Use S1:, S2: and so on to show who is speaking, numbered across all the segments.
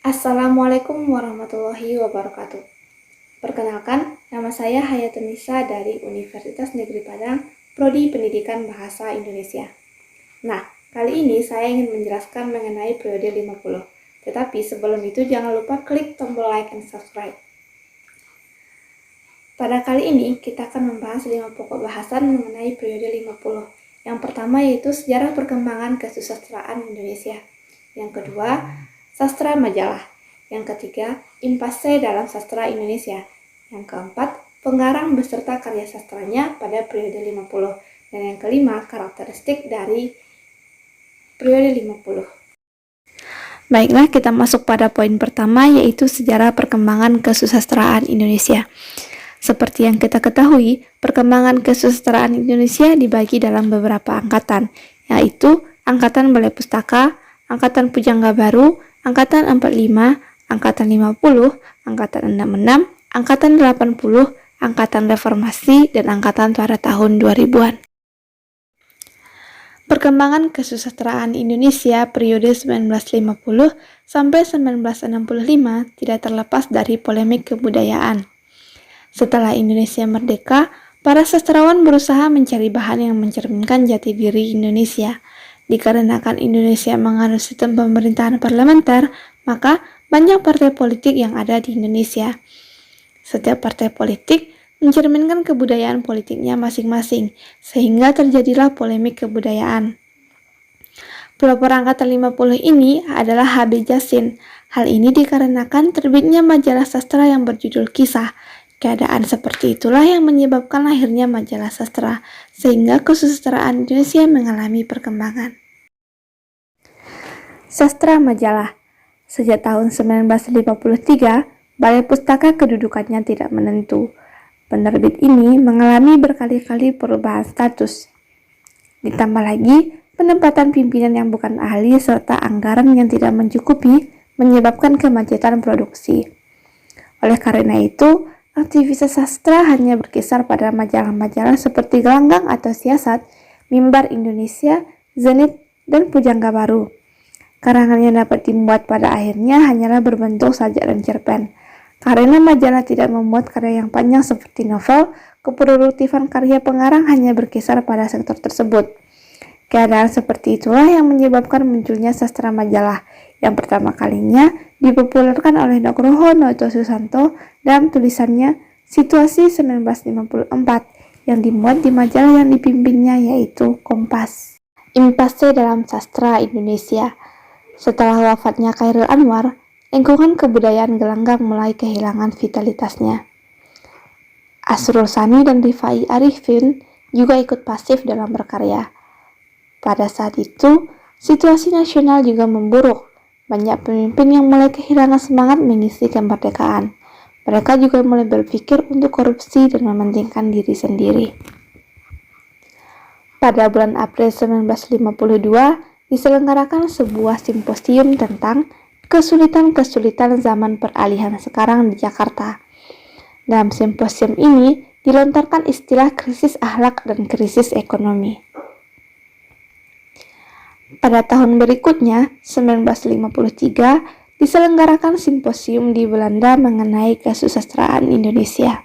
S1: Assalamualaikum warahmatullahi wabarakatuh. Perkenalkan, nama saya Hayatunisa dari Universitas Negeri Padang, Prodi Pendidikan Bahasa Indonesia. Nah, kali ini saya ingin menjelaskan mengenai periode 50. Tetapi sebelum itu jangan lupa klik tombol like and subscribe. Pada kali ini kita akan membahas 5 pokok bahasan mengenai periode 50. Yang pertama yaitu sejarah perkembangan kesusastraan Indonesia. Yang kedua, sastra majalah. Yang ketiga, impase dalam sastra Indonesia. Yang keempat, pengarang beserta karya sastranya pada periode 50. Dan yang kelima, karakteristik dari periode 50. Baiklah, kita masuk pada poin pertama, yaitu sejarah perkembangan kesusastraan Indonesia. Seperti yang kita ketahui, perkembangan kesusastraan Indonesia dibagi dalam beberapa angkatan, yaitu Angkatan Balai Pustaka, Angkatan Pujangga Baru, Angkatan 45, Angkatan 50, Angkatan 66, Angkatan 80, Angkatan Reformasi, dan Angkatan pada tahun 2000-an. Perkembangan kesusastraan Indonesia periode 1950 sampai 1965 tidak terlepas dari polemik kebudayaan. Setelah Indonesia merdeka, para sastrawan berusaha mencari bahan yang mencerminkan jati diri Indonesia. Dikarenakan Indonesia menganut sistem pemerintahan parlementer, maka banyak partai politik yang ada di Indonesia. Setiap partai politik mencerminkan kebudayaan politiknya masing-masing, sehingga terjadilah polemik kebudayaan. Pelopor angkatan 50 ini adalah H.B. Jassin. Hal ini dikarenakan terbitnya majalah sastra yang berjudul Kisah. Keadaan seperti itulah yang menyebabkan lahirnya majalah sastra, sehingga kesusastraan Indonesia mengalami perkembangan. Sastra majalah. Sejak tahun 1953, Balai Pustaka kedudukannya tidak menentu. Penerbit ini mengalami berkali-kali perubahan status. Ditambah lagi, penempatan pimpinan yang bukan ahli serta anggaran yang tidak mencukupi menyebabkan kemacetan produksi. Oleh karena itu, aktivitas sastra hanya berkisar pada majalah-majalah seperti Gelanggang atau Siasat, Mimbar Indonesia, Zenit, dan Pujangga Baru. Karangan yang dapat dimuat pada akhirnya hanyalah berbentuk sajak dan cerpen. Karena majalah tidak memuat karya yang panjang seperti novel, keproduktifan karya pengarang hanya berkisar pada sektor tersebut. Keadaan seperti itulah yang menyebabkan munculnya sastra majalah, yang pertama kalinya dipopulerkan oleh Nugroho Noto Susanto dalam tulisannya Situasi 1954 yang dimuat di majalah yang dipimpinnya yaitu Kompas. Impase dalam sastra Indonesia. Setelah wafatnya Chairil Anwar, lingkungan kebudayaan Gelanggang mulai kehilangan vitalitasnya. Asrul Sani dan Rifai Arifin juga ikut pasif dalam berkarya. Pada saat itu, situasi nasional juga memburuk. Banyak pemimpin yang mulai kehilangan semangat mengisi kemerdekaan. Mereka juga mulai berpikir untuk korupsi dan mementingkan diri sendiri. Pada bulan April 1952, diselenggarakan sebuah simposium tentang kesulitan-kesulitan zaman peralihan sekarang di Jakarta. Dalam simposium ini dilontarkan istilah krisis akhlak dan krisis ekonomi. Pada tahun berikutnya, 1953, diselenggarakan simposium di Belanda mengenai kesusastraan Indonesia.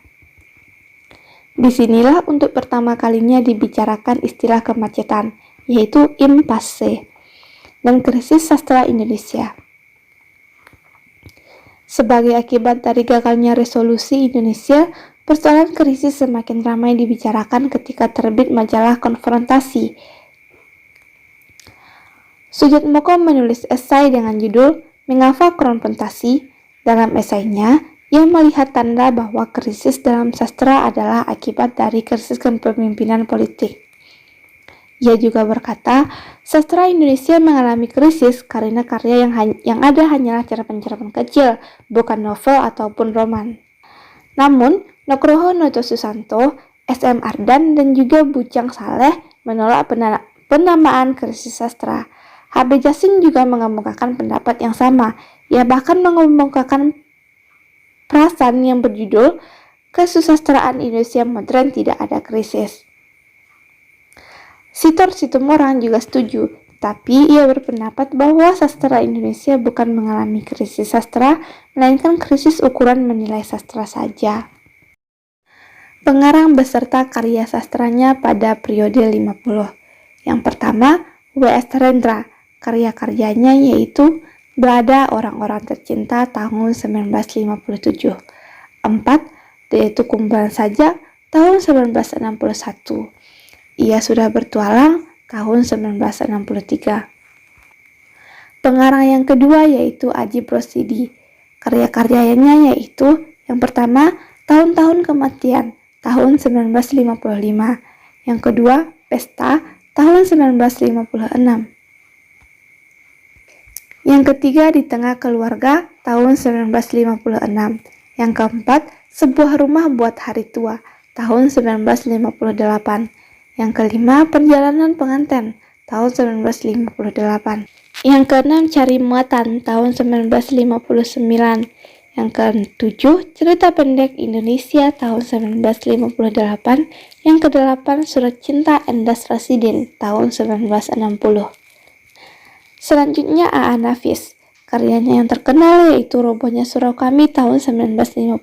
S1: Disinilah untuk pertama kalinya dibicarakan istilah kemacetan, yaitu impase, dan krisis sastra Indonesia. Sebagai akibat dari gagalnya resolusi Indonesia, persoalan krisis semakin ramai dibicarakan ketika terbit majalah Konfrontasi. Sujatmoko menulis esai dengan judul Mengapa Konfrontasi. Dalam esainya, ia melihat tanda bahwa krisis dalam sastra adalah akibat dari krisis kepemimpinan politik. Ia juga berkata, sastra Indonesia mengalami krisis karena karya yang ada hanyalah cerpen-cerpen kecil, bukan novel ataupun roman. Namun, Nugroho Noto Susanto, S.M. Ardan, dan juga Bucang Saleh menolak penamaan krisis sastra. H.B. Jassin juga mengemukakan pendapat yang sama. Ia bahkan mengemukakan prasan yang berjudul Kesusastraan Indonesia Modern Tidak Ada Krisis. Sitor Situmorang juga setuju, Tetapi ia berpendapat bahwa sastra Indonesia bukan mengalami krisis sastra, melainkan krisis ukuran menilai sastra saja. Pengarang beserta karya sastranya pada periode 50. Yang pertama, W.S. Rendra. Karya-karyanya yaitu Berada Orang-orang Tercinta tahun 1957. 4. Yaitu Kumpulan Sajak tahun 1961. Ia Sudah Bertualang tahun 1963. Pengarang yang kedua yaitu Adjie Rosidi. Karya-karyanya yaitu yang pertama, Tahun-tahun Kematian tahun 1955. Yang kedua, Pesta tahun 1956. Yang ketiga, Di Tengah Keluarga tahun 1956. Yang keempat, Sebuah Rumah Buat Hari Tua tahun 1958. Yang kelima, Perjalanan Pengantin tahun 1958. Yang keenam, Cari Muatan tahun 1959. Yang ketujuh, Cerita Pendek Indonesia tahun 1958. Yang kedelapan, Surat Cinta Endas Rasidin tahun 1960. Selanjutnya A.A. Nafis. Karyanya yang terkenal yaitu Robohnya Surau Kami tahun 1956,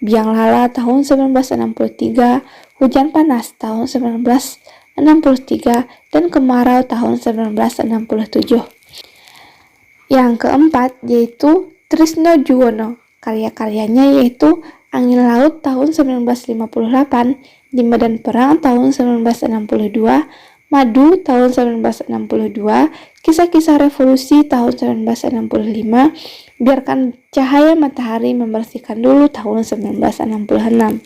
S1: Biang Lala tahun 1963, Hujan Panas tahun 1963, dan Kemarau tahun 1967. Yang keempat yaitu Trisno Juwono. Karya-karyanya yaitu Angin Laut tahun 1958, Di Medan Perang tahun 1962, Madu tahun 1962, Kisah-kisah Revolusi tahun 1965, Biarkan Cahaya Matahari Membersihkan Dulu tahun 1966.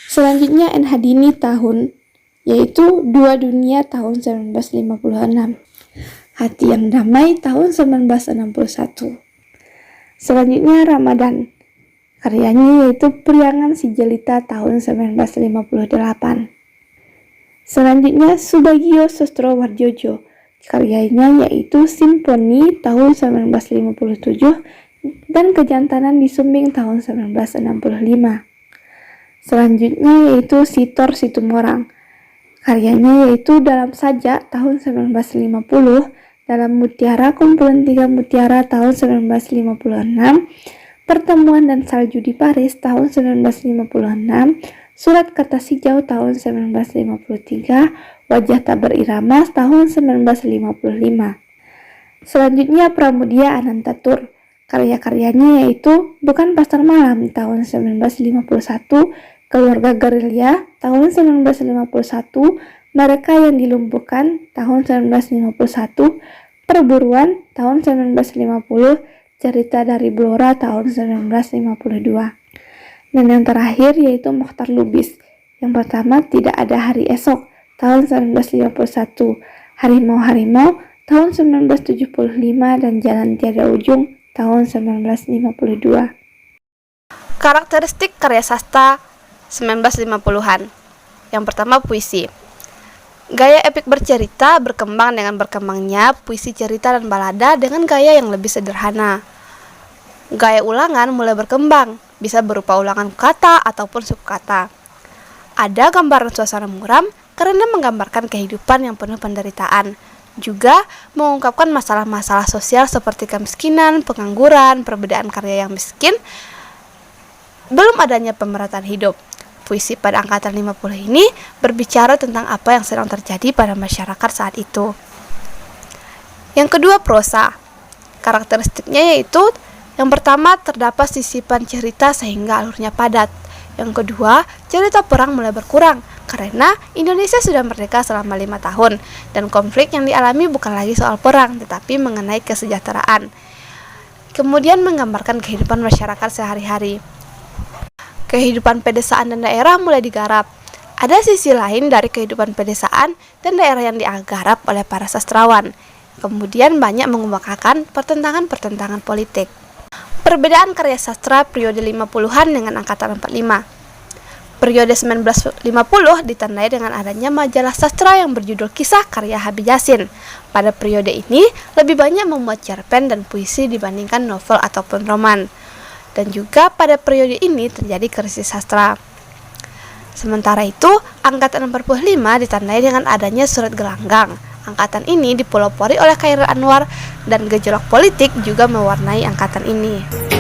S1: Selanjutnya N. Hadini tahun yaitu Dua Dunia tahun 1956, Hati yang Damai tahun 1961. Selanjutnya Ramadan. Karyanya yaitu Priangan Si Jelita tahun 1958. Selanjutnya Subagio Sostrowarjojo. Karyanya yaitu Simponi tahun 1957 dan Kejantanan di Sumbing tahun 1965. Selanjutnya yaitu Sitor Situmorang. Karyanya yaitu Dalam Saja tahun 1950, Dalam Mutiara Kumpulan 3 Mutiara tahun 1956, Pertemuan dan Salju di Paris tahun 1956, Surat Kertas Hijau tahun 1953, Wajah Tak Berirama tahun 1955. Selanjutnya Pramudia Anantatur. Karya-karyanya yaitu Bukan Pasar Malam tahun 1951, Keluarga Gerilya tahun 1951, Mereka yang Dilumpuhkan tahun 1951, Perburuan tahun 1950, Cerita dari Blora tahun 1952. Dan yang terakhir yaitu Mokhtar Lubis. Yang pertama Tidak Ada Hari Esok tahun 1951, Harimau-Harimau tahun 1975, dan Jalan Tiada Ujung tahun 1952.
S2: Karakteristik karya sastra 1950-an. Yang pertama, puisi. Gaya epik bercerita berkembang dengan berkembangnya puisi cerita dan balada dengan gaya yang lebih sederhana. Gaya ulangan mulai berkembang, bisa berupa ulangan kata ataupun suku kata. Ada gambaran suasana muram karena menggambarkan kehidupan yang penuh penderitaan. Juga mengungkapkan masalah-masalah sosial seperti kemiskinan, pengangguran, perbedaan karya yang miskin, belum adanya pemerataan hidup. Puisi pada angkatan 50 ini berbicara tentang apa yang sedang terjadi pada masyarakat saat itu. Yang kedua, prosa. Karakteristiknya yaitu yang pertama, terdapat sisipan cerita sehingga alurnya padat. Yang kedua, cerita perang mulai berkurang karena Indonesia sudah merdeka selama 5 tahun dan konflik yang dialami bukan lagi soal perang tetapi mengenai kesejahteraan. Kemudian menggambarkan kehidupan masyarakat sehari-hari. Kehidupan pedesaan dan daerah mulai digarap. Ada sisi lain dari kehidupan pedesaan dan daerah yang digarap oleh para sastrawan. Kemudian banyak mengemukakan pertentangan-pertentangan politik. Perbedaan karya sastra periode 50-an dengan angkatan 45. Periode 1950 ditandai dengan adanya majalah sastra yang berjudul Kisah Karya Habib Yasin. Pada periode ini, lebih banyak memuat cerpen dan puisi dibandingkan novel ataupun roman. Dan juga pada periode ini terjadi krisis sastra. Sementara itu, angkatan 45 ditandai dengan adanya Surat Gelanggang. Angkatan ini dipelopori oleh Chairil Anwar dan gejolak politik juga mewarnai angkatan ini.